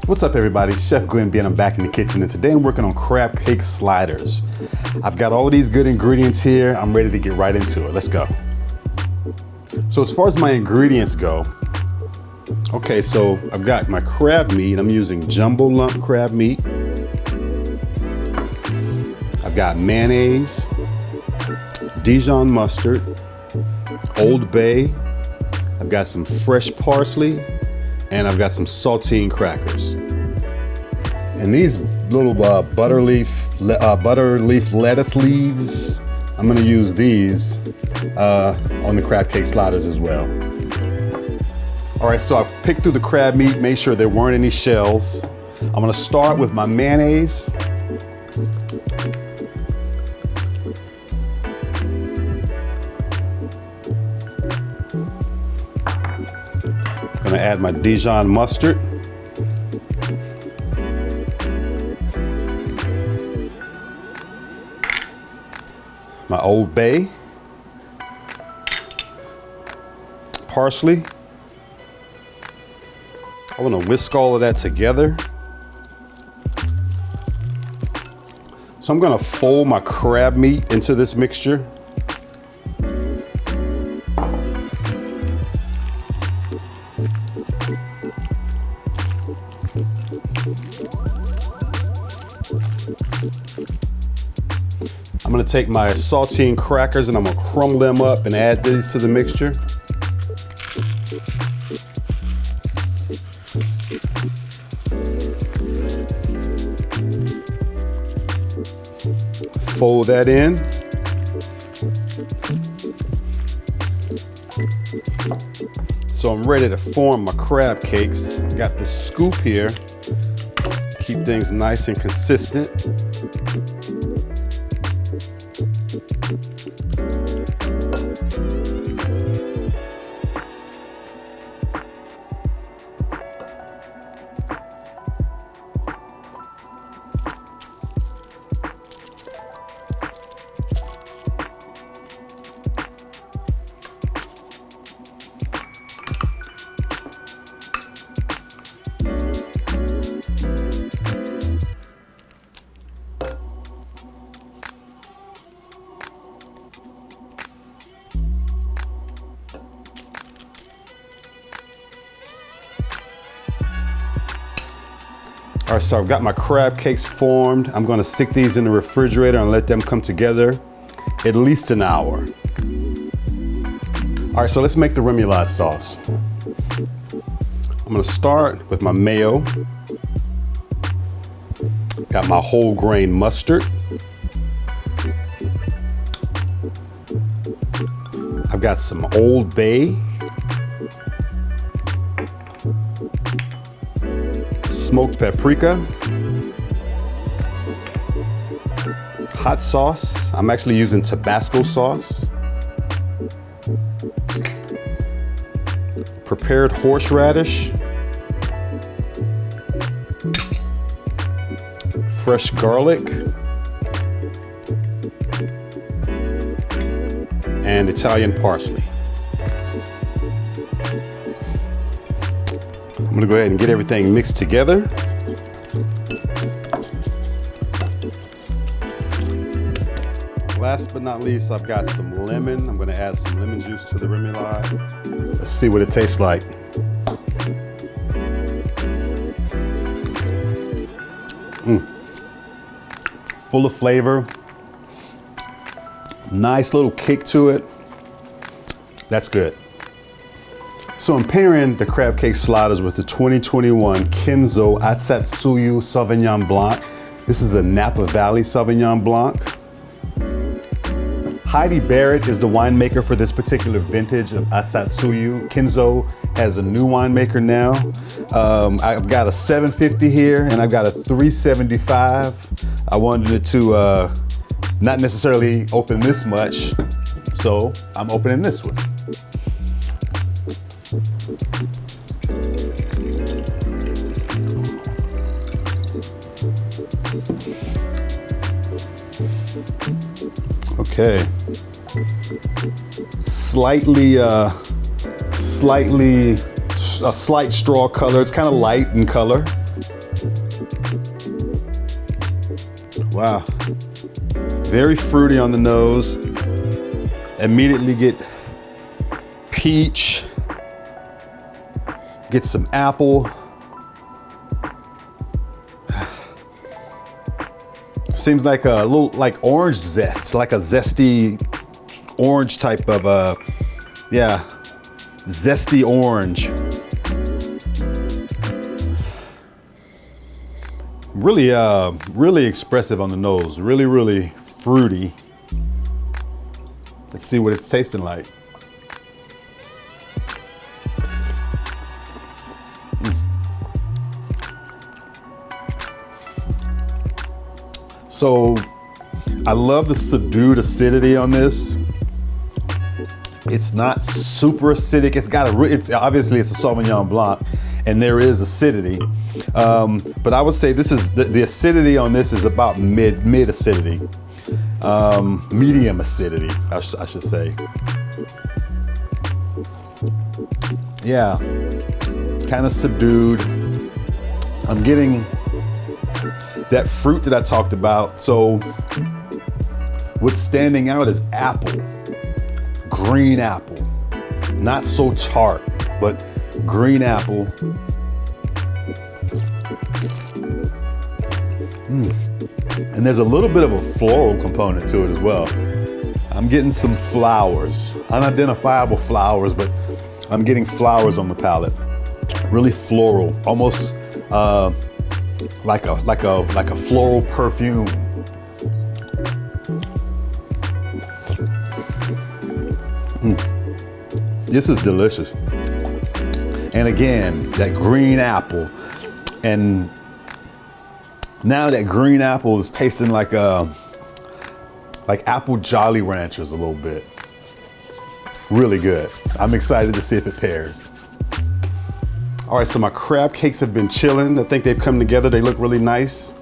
What's up everybody, Chef Glenn B and I'm back in the kitchen, and today I'm working on crab cake sliders. I've got all of these good ingredients here. I'm ready to get right into it. Let's go. So as far as my ingredients go, okay, so I've got my crab meat. I'm using jumbo lump crab meat. I've got mayonnaise, Dijon mustard, Old Bay. I've got some fresh parsley, and I've got some saltine crackers. And these little butter leaf lettuce leaves, I'm gonna use these on the crab cake sliders as well. All right, so I picked through the crab meat, made sure there weren't any shells. I'm gonna start with my mayonnaise. I'm gonna add my Dijon mustard. My Old Bay. Parsley. I wanna whisk all of that together. So I'm gonna fold my crab meat into this mixture. I'm gonna take my saltine crackers and I'm gonna crumble them up and add these to the mixture. Fold that in. So I'm ready to form my crab cakes. I've got this scoop here. Keep things nice and consistent. All right, so I've got my crab cakes formed. I'm gonna stick these in the refrigerator and let them come together at least an hour. All right, so let's make the remoulade sauce. I'm gonna start with my mayo. Got my whole grain mustard. I've got some Old Bay. Smoked paprika, hot sauce. I'm actually using Tabasco sauce, prepared horseradish, fresh garlic, and Italian parsley. I'm gonna go ahead and get everything mixed together. Last but not least, I've got some lemon. I'm gonna add some lemon juice to the remoulade. Let's see what it tastes like. Full of flavor. Nice little kick to it. That's good. So I'm pairing the crab cake sliders with the 2021 Kenzo Asatsuyu Sauvignon Blanc. This is a Napa Valley Sauvignon Blanc. Heidi Barrett is the winemaker for this particular vintage of Asatsuyu. Kenzo has a new winemaker now. I've got a 750 here and I've got a 375. I wanted it to not necessarily open this much, so I'm opening this one. Okay. A slight straw color. It's kind of light in color. Wow. Very fruity on the nose. Immediately get peach. Get some apple. Seems like a little like orange zest, like a zesty orange type of yeah, zesty orange. Really, really expressive on the nose. Really, really fruity. Let's see what it's tasting like. So I love the subdued acidity on this. It's not super acidic. It's obviously it's a Sauvignon Blanc, and there is acidity. But I would say this is the acidity on this is about mid acidity, medium acidity, I should say. Yeah, kind of subdued. I'm getting that fruit that I talked about. So what's standing out is apple, green apple, not so tart, but green apple. And there's a little bit of a floral component to it as well. I'm getting some flowers, unidentifiable flowers, but I'm getting flowers on the palate. Really floral, almost like a floral perfume. This is delicious. And again, that green apple, and now that green apple is tasting like apple Jolly Ranchers a little bit. Really good. I'm excited to see if it pairs. All right, so my crab cakes have been chilling. I think they've come together. They look really nice.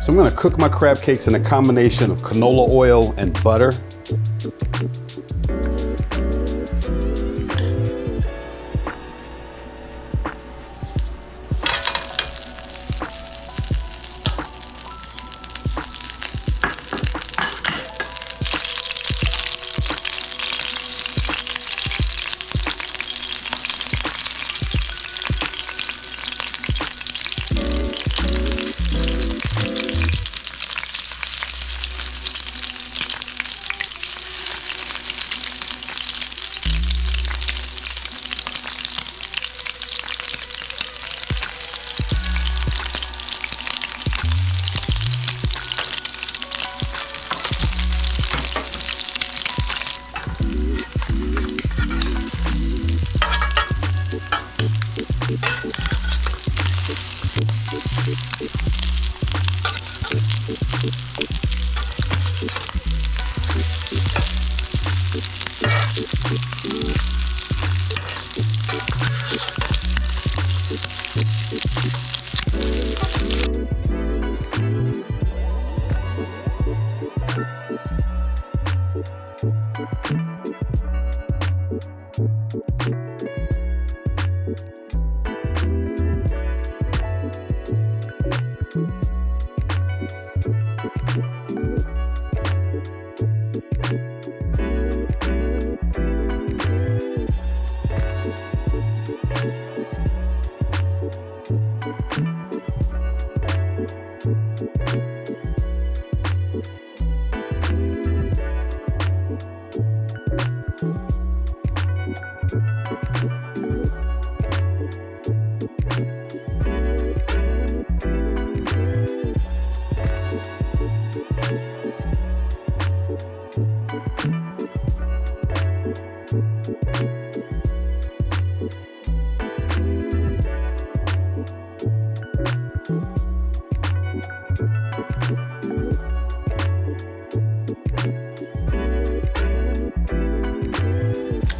So I'm gonna cook my crab cakes in a combination of canola oil and butter.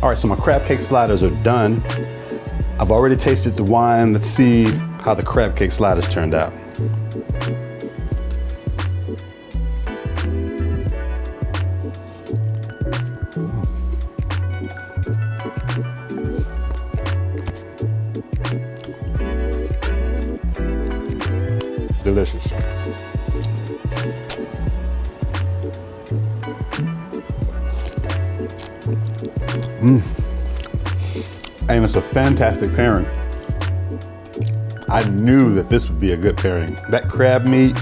All right, so my crab cake sliders are done. I've already tasted the wine. Let's see how the crab cake sliders turned out. Delicious. And it's a fantastic pairing. I knew that this would be a good pairing. That crab meat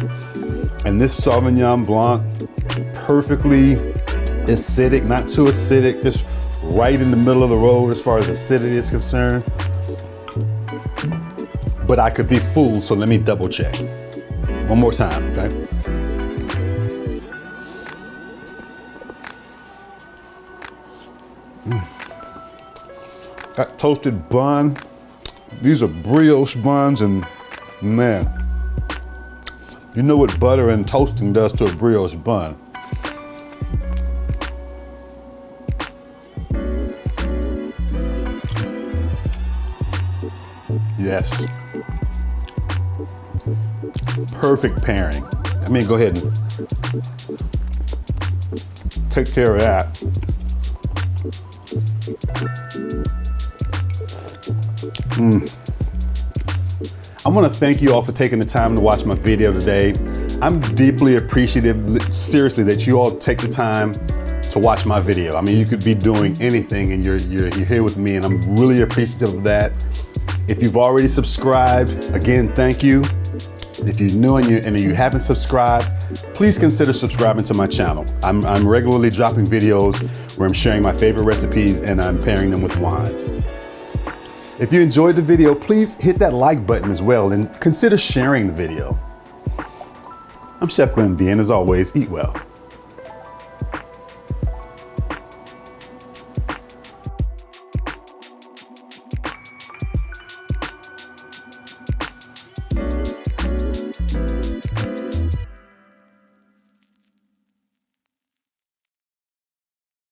and this Sauvignon Blanc, perfectly acidic, not too acidic, just right in the middle of the road as far as acidity is concerned. But I could be fooled, so let me double check. One more time, okay? Got toasted bun. These are brioche buns, and man, you know what butter and toasting does to a brioche bun. Yes. Perfect pairing. I mean, go ahead and take care of that. I want to thank you all for taking the time to watch my video today. I'm deeply appreciative, seriously, that you all take the time to watch my video. I mean, you could be doing anything and you're here with me, and I'm really appreciative of that. If you've already subscribed, again, thank you. If you're new and you haven't subscribed, please consider subscribing to my channel. I'm regularly dropping videos where I'm sharing my favorite recipes and I'm pairing them with wines. If you enjoyed the video, please hit that like button as well and consider sharing the video. I'm Chef Glenn B, and as always, eat well.